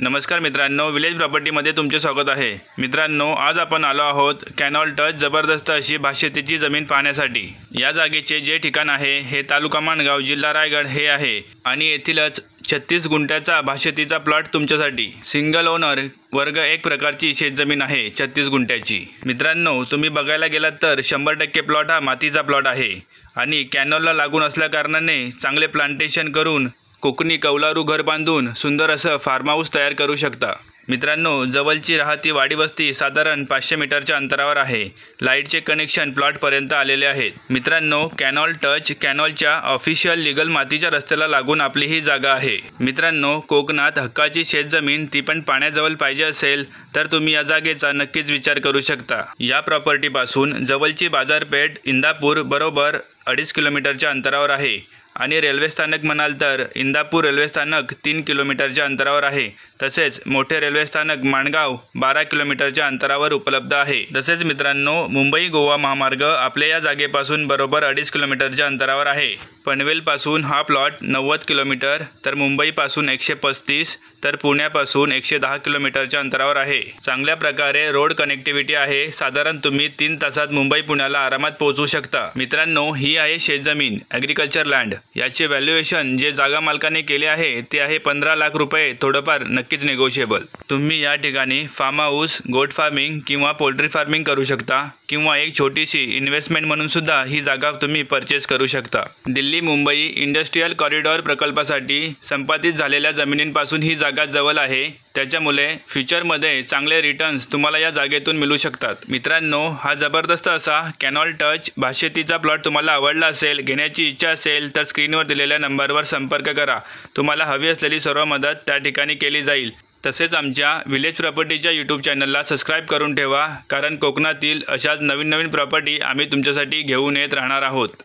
नमस्कार मित्रांनो, विलेज प्रॉपर्टीमध्ये तुमचे स्वागत आहे। मित्रांनो, आज आपण आलो आहोत कॅनॉल टच जबरदस्त अशी भातशेतीची जमीन पाहण्यासाठी। या जागेचे जे ठिकाण आहे हे तालुका माणगाव, जिल्हा रायगड हे आहे आणि येथीलच 36 गुंठ्याचा भातशेतीचा प्लॉट तुमच्यासाठी। सिंगल ओनर वर्ग 1 प्रकारची शेतजमीन आहे 36 गुंठ्याची। मित्रांनो, तुम्ही बघायला गेलात तर 100% प्लॉट हा मातीचा प्लॉट आहे आणि कॅनॉलला लागून असल्याकारणाने चांगले प्लांटेशन करून कोकणी कौलारू घर बांधून सुंदर असं फार्म हाऊस तयार करू शकता। मित्रांनो, जवळची राहती वाडी वस्ती साधारण 500 मीटरच्या अंतरावर आहे। लाईटचे कनेक्शन प्लॉटपर्यंत आलेले आहेत। मित्रांनो, कॅनॉल टच कॅनॉलच्या ऑफिशियल लीगल मातीच्या रस्त्याला लागून आपली ही जागा आहे। मित्रांनो, कोकणात हक्काची शेतजमीन ती पण पाण्याजवळ पाहिजे असेल तर तुम्ही या जागेचा नक्कीच विचार करू शकता। या प्रॉपर्टीपासून जवळची बाजारपेठ इंदापूर बरोबर 2.5 किलोमीटरच्या अंतरावर आहे आणि रेल्वे स्थानक म्हणाल तर इंदापूर रेल्वे स्थानक 3 किलोमीटरच्या अंतरावर आहे। तसेच मोठे रेल्वे स्थानक माणगाव 12 किलोमीटरच्या अंतरावर उपलब्ध आहे। तसेच मित्रांनो, मुंबई गोवा महामार्ग आपल्या या जागेपासून बरोबर 2.5 किलोमीटरच्या अंतरावर आहे। पनवेलपासून हा प्लॉट 90 किलोमीटर तर मुंबईपासून 135 तर पुण्यापासून 110 किलोमीटरच्या अंतरावर आहे। चांगल्या प्रकारे रोड कनेक्टिव्हिटी आहे। साधारण तुम्ही 3 तासात मुंबई पुण्याला आरामात पोहोचू शकता। मित्रांनो, ही आहे शेतजमीन ॲग्रिकल्चर लँड। याचे व्हॅल्युएशन जे जागा मालकाने केले आहे ते आहे 15 लाख रुपये, थोडंफार नक्कीच नेगोशिएबल। तुम्ही या ठिकाणी फार्म हाऊस, गोट फार्मिंग किंवा पोल्ट्री फार्मिंग करू शकता किंवा एक छोटीशी इन्व्हेस्टमेंट म्हणून सुद्धा ही जागा तुम्ही परचेस करू शकता। दिल्ली मुंबई इंडस्ट्रियल कॉरिडॉर प्रकल्पासाठी संपादित झालेल्या जमिनींपासून ही जागा जवळ आहे। त्याच्यामुळे फ्युचरमध्ये चांगले रिटर्न्स तुम्हाला या जागेतून मिळू शकतात। मित्रांनो, हा जबरदस्त असा कॅनॉल टच भातशेतीचा प्लॉट तुम्हाला आवडला असेल, घेण्याची इच्छा असेल तर स्क्रीनवर दिलेल्या नंबरवर संपर्क करा। तुम्हाला हवी असलेली सर्व मदत त्या ठिकाणी केली जाईल। तसेच आमच्या विलेज प्रॉपर्टीच्या यूट्यूब चॅनलला सबस्क्राईब करून ठेवा, कारण कोकणातील अशाच नवीन प्रॉपर्टी आम्ही तुमच्यासाठी घेऊन येत राहणार आहोत।